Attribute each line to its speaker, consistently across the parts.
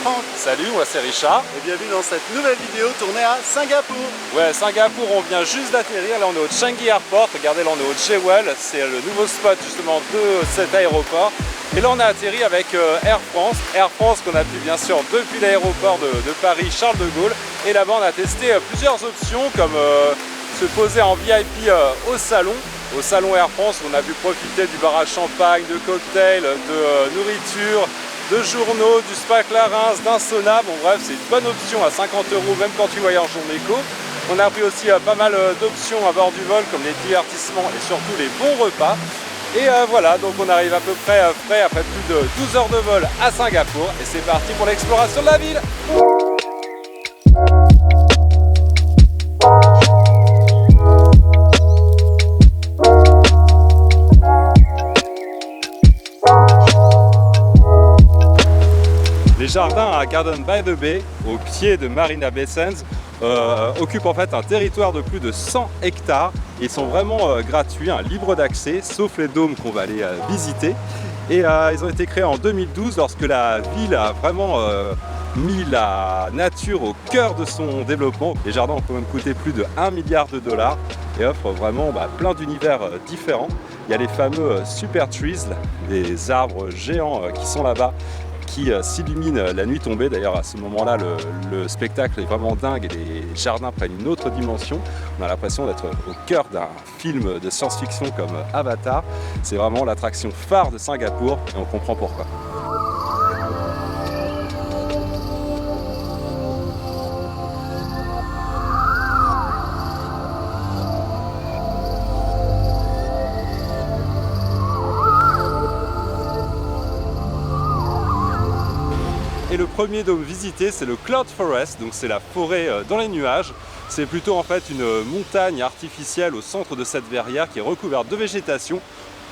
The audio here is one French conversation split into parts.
Speaker 1: Franck.
Speaker 2: Salut, moi c'est Richard.
Speaker 1: Et bienvenue dans cette nouvelle vidéo tournée à Singapour.
Speaker 2: Ouais, Singapour, on vient juste d'atterrir. Là, on est au Changi Airport. Regardez, là, on est au Jewel. C'est le nouveau spot justement de cet aéroport. Et là, on a atterri avec Air France. Air France qu'on a pu bien sûr depuis l'aéroport de Paris Charles de Gaulle. Et là-bas, on a testé plusieurs options comme se poser en VIP au salon Air France. On a pu profiter du bar à champagne, de cocktails, de nourriture, de journaux, du spa Clarins, d'un sauna. Bon bref, c'est une bonne option à 50 € même quand tu voyages en éco. On a pris aussi pas mal d'options à bord du vol comme les divertissements et surtout les bons repas. Et voilà, donc on arrive à peu près frais après plus de 12 heures de vol à Singapour. Et c'est parti pour l'exploration de la ville. Les jardins à Garden by the Bay, au pied de Marina Bay Sands, occupent en fait un territoire de plus de 100 hectares. Ils sont vraiment gratuits, libres d'accès, sauf les dômes qu'on va aller visiter. Et ils ont été créés en 2012 lorsque la ville a vraiment mis la nature au cœur de son développement. Les jardins ont quand même coûté plus de 1 milliard de dollars et offrent vraiment plein d'univers différents. Il y a les fameux Super Trees, des arbres géants qui sont là-bas, qui s'illumine la nuit tombée. D'ailleurs à ce moment-là le spectacle est vraiment dingue et les jardins prennent une autre dimension. On a l'impression d'être au cœur d'un film de science-fiction comme Avatar. C'est vraiment l'attraction phare de Singapour et on comprend pourquoi. Et le premier dôme visité, c'est le Cloud Forest, donc c'est la forêt dans les nuages. C'est plutôt en fait une montagne artificielle au centre de cette verrière qui est recouverte de végétation.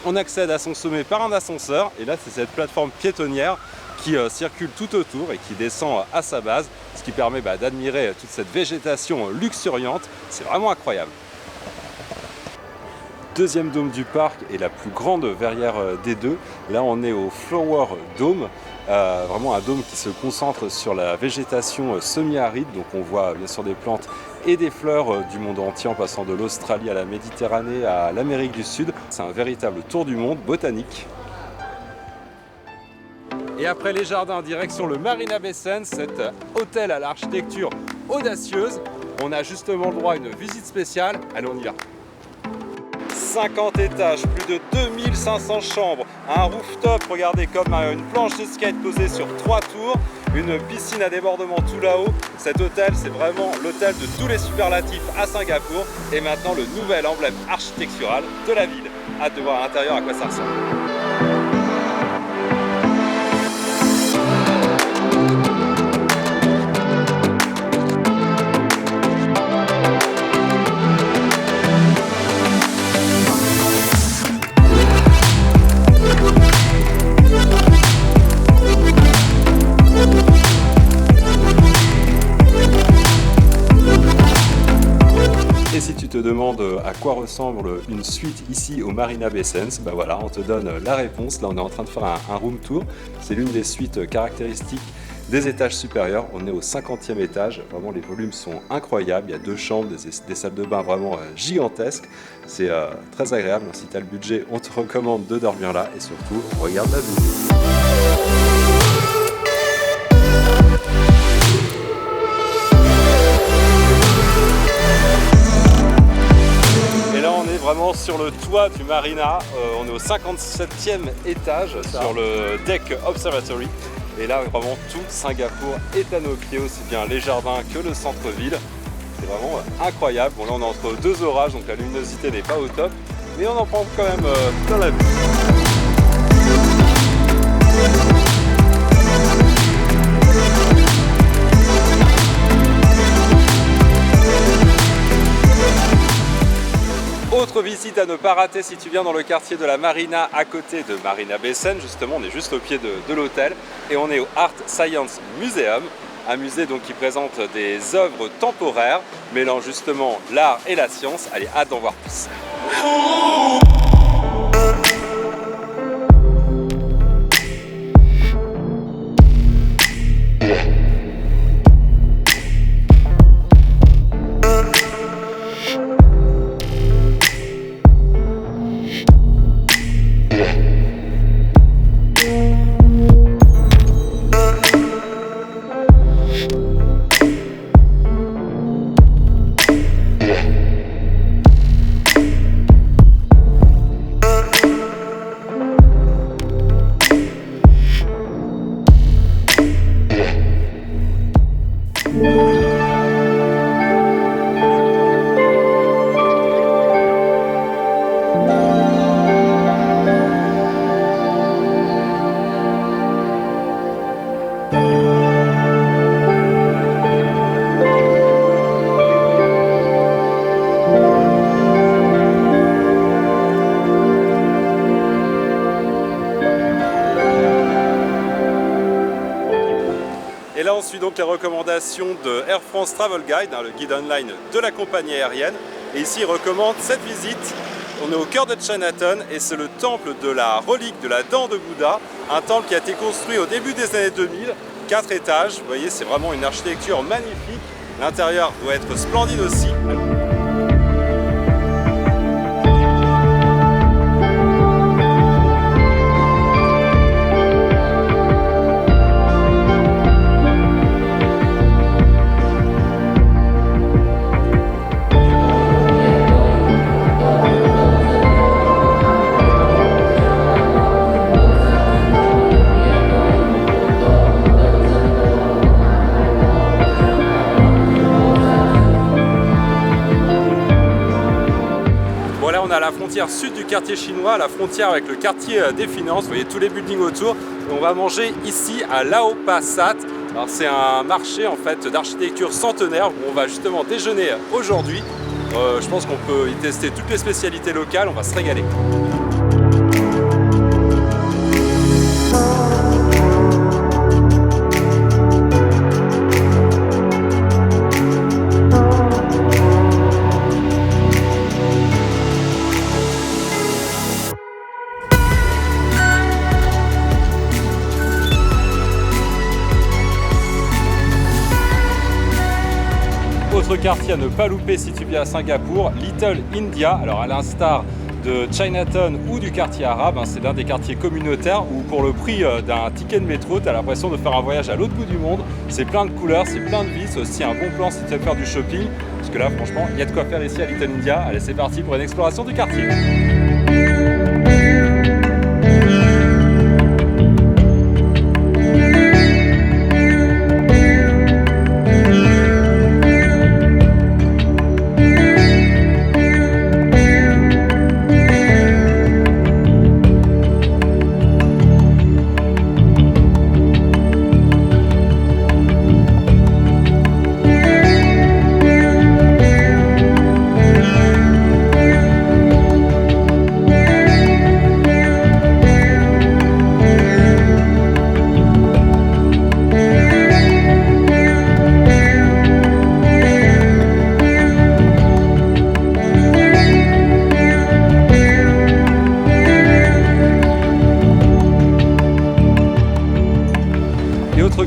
Speaker 2: On accède à son sommet par un ascenseur et là c'est cette plateforme piétonnière qui circule tout autour et qui descend à sa base, ce qui permet d'admirer toute cette végétation luxuriante. C'est vraiment incroyable. Deuxième dôme du parc et la plus grande verrière des deux. Là on est au Flower Dome, vraiment un dôme qui se concentre sur la végétation semi-aride. Donc on voit bien sûr des plantes et des fleurs du monde entier en passant de l'Australie à la Méditerranée à l'Amérique du Sud. C'est un véritable tour du monde botanique. Et après les jardins, direction le Marina Bay Sands, cet hôtel à l'architecture audacieuse. On a justement le droit à une visite spéciale. Allez, on y va. 50 étages, plus de 2500 chambres, un rooftop, regardez, comme une planche de skate posée sur 3 tours, une piscine à débordement tout là-haut. Cet hôtel, c'est vraiment l'hôtel de tous les superlatifs à Singapour et maintenant le nouvel emblème architectural de la ville. Hâte de voir à l'intérieur à quoi ça ressemble. Et si tu te demandes à quoi ressemble une suite ici au Marina Bay Sands, voilà, on te donne la réponse. Là on est en train de faire un room tour. C'est l'une des suites caractéristiques des étages supérieurs. On est au 50e étage, vraiment les volumes sont incroyables. Il y a 2 chambres, des salles de bain vraiment gigantesques. C'est très agréable, donc si tu as le budget, on te recommande de dormir là et surtout, regarde la vue. Vraiment sur le toit du Marina, on est au 57e étage sur le deck Observatory et là vraiment tout Singapour est à nos pieds, aussi bien les jardins que le centre-ville. C'est vraiment incroyable. Bon là on est entre 2 orages donc la luminosité n'est pas au top mais on en prend quand même plein la vue. Autre visite à ne pas rater si tu viens dans le quartier de la Marina à côté de Marina Bay Sands. Justement, on est juste au pied de l'hôtel et on est au Art Science Museum, un musée donc qui présente des œuvres temporaires mêlant justement l'art et la science. Allez, hâte d'en voir plus. donc les recommandations de Air France Travel Guide, le guide online de la compagnie aérienne. Et ici, il recommande cette visite. On est au cœur de Chinatown et c'est le temple de la relique de la dent de Bouddha, un temple qui a été construit au début des années 2000, 4 étages. Vous voyez, c'est vraiment une architecture magnifique. L'intérieur doit être splendide aussi. On est à la frontière sud du quartier chinois, la frontière avec le quartier des finances. Vous voyez tous les buildings autour. Et on va manger ici à Lao Pa Sat. Alors c'est un marché en fait d'architecture centenaire où on va justement déjeuner aujourd'hui. Je pense qu'on peut y tester toutes les spécialités locales. On va se régaler. Autre quartier à ne pas louper si tu viens à Singapour, Little India. Alors à l'instar de Chinatown ou du quartier arabe, c'est l'un des quartiers communautaires où pour le prix d'un ticket de métro, tu as l'impression de faire un voyage à l'autre bout du monde. C'est plein de couleurs, c'est plein de vie, c'est aussi un bon plan si tu veux faire du shopping. Parce que là franchement, il y a de quoi faire ici à Little India. Allez, c'est parti pour une exploration du quartier.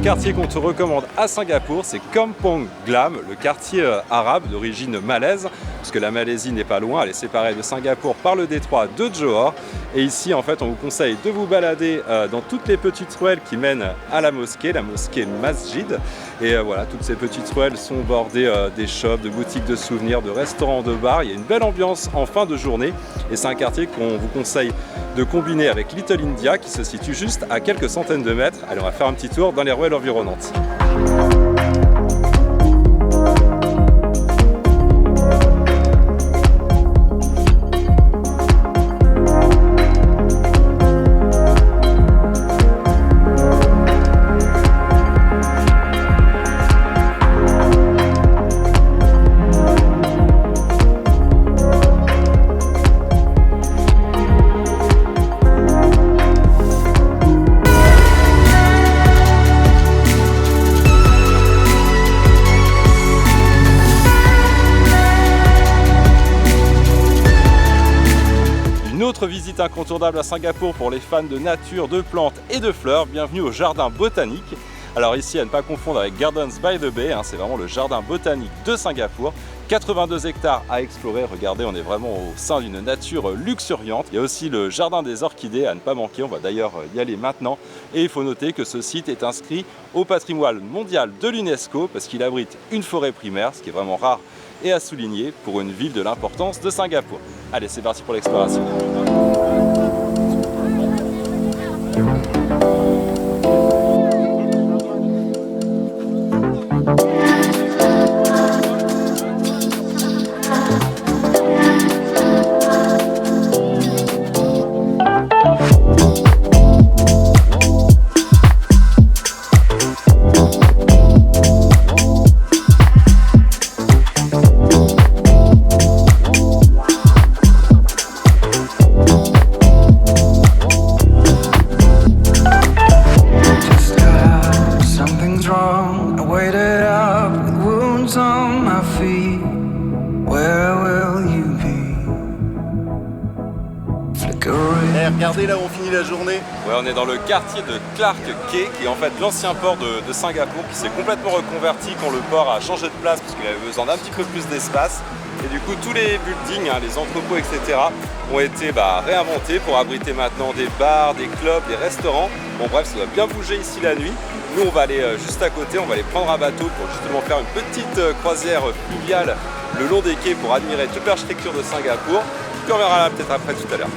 Speaker 2: Quartier qu'on te recommande à Singapour, c'est Kampong Glam, le quartier arabe d'origine malaise, parce que la Malaisie n'est pas loin, elle est séparée de Singapour par le détroit de Johor. Et ici, en fait, on vous conseille de vous balader dans toutes les petites ruelles qui mènent à la mosquée Masjid. Et voilà, toutes ces petites ruelles sont bordées des shops, de boutiques de souvenirs, de restaurants, de bars. Il y a une belle ambiance en fin de journée et c'est un quartier qu'on vous conseille de combiner avec Little India qui se situe juste à quelques centaines de mètres. Allez, on va faire un petit tour dans les ruelles environnantes. Visite incontournable à Singapour pour les fans de nature, de plantes et de fleurs. Bienvenue au jardin botanique. Alors ici, à ne pas confondre avec Gardens by the Bay, c'est vraiment le jardin botanique de Singapour. 82 hectares à explorer, regardez, on est vraiment au sein d'une nature luxuriante. Il y a aussi le jardin des orchidées à ne pas manquer, on va d'ailleurs y aller maintenant. Et il faut noter que ce site est inscrit au patrimoine mondial de l'UNESCO parce qu'il abrite une forêt primaire, ce qui est vraiment rare et à souligner pour une ville de l'importance de Singapour. Allez, c'est parti pour l'exploration.
Speaker 1: Et regardez là où on finit la journée.
Speaker 2: Ouais, on est dans le quartier de Clark Quay, qui est en fait l'ancien port de Singapour, qui s'est complètement reconverti quand le port a changé de place parce qu'il avait besoin d'un petit peu plus d'espace. Et du coup, tous les buildings, les entrepôts, etc. ont été réinventés pour abriter maintenant des bars, des clubs, des restaurants. Bon bref, ça doit bien bouger ici la nuit. Nous, on va aller juste à côté, on va aller prendre un bateau pour justement faire une petite croisière fluviale le long des quais pour admirer toute l'architecture de Singapour. Puis on verra là peut-être après tout à l'heure.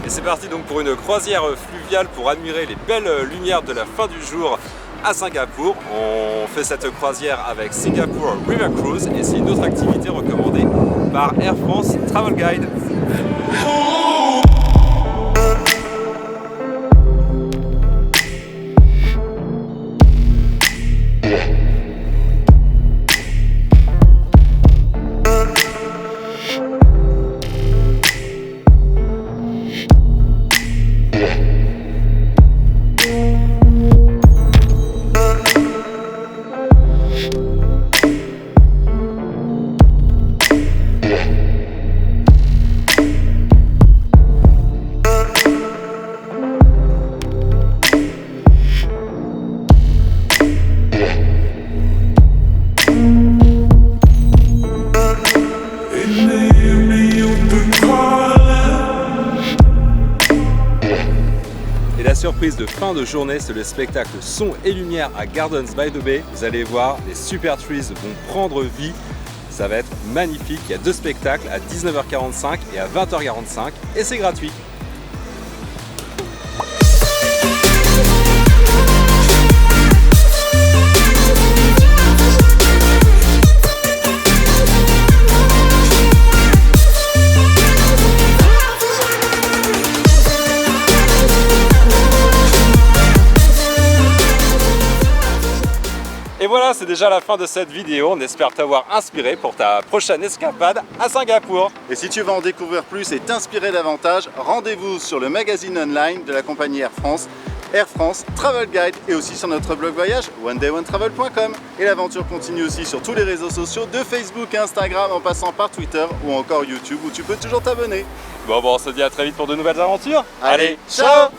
Speaker 2: Et c'est parti donc pour une croisière fluviale pour admirer les belles lumières de la fin du jour à Singapour. On fait cette croisière avec Singapore River Cruise et c'est une autre activité recommandée par Air France Travel Guide. La surprise de fin de journée, c'est le spectacle son et lumière à Gardens by the Bay. Vous allez voir, les super trees vont prendre vie. Ça va être magnifique. Il y a deux spectacles à 19h45 et à 20h45 et c'est gratuit. Et voilà, c'est déjà la fin de cette vidéo. On espère t'avoir inspiré pour ta prochaine escapade à Singapour.
Speaker 1: Et si tu veux en découvrir plus et t'inspirer davantage, rendez-vous sur le magazine online de la compagnie Air France Travel Guide et aussi sur notre blog voyage onedayOneTravel.com. Et l'aventure continue aussi sur tous les réseaux sociaux de Facebook et Instagram en passant par Twitter ou encore YouTube où tu peux toujours t'abonner.
Speaker 2: Bon, on se dit à très vite pour de nouvelles aventures.
Speaker 1: Allez, ciao!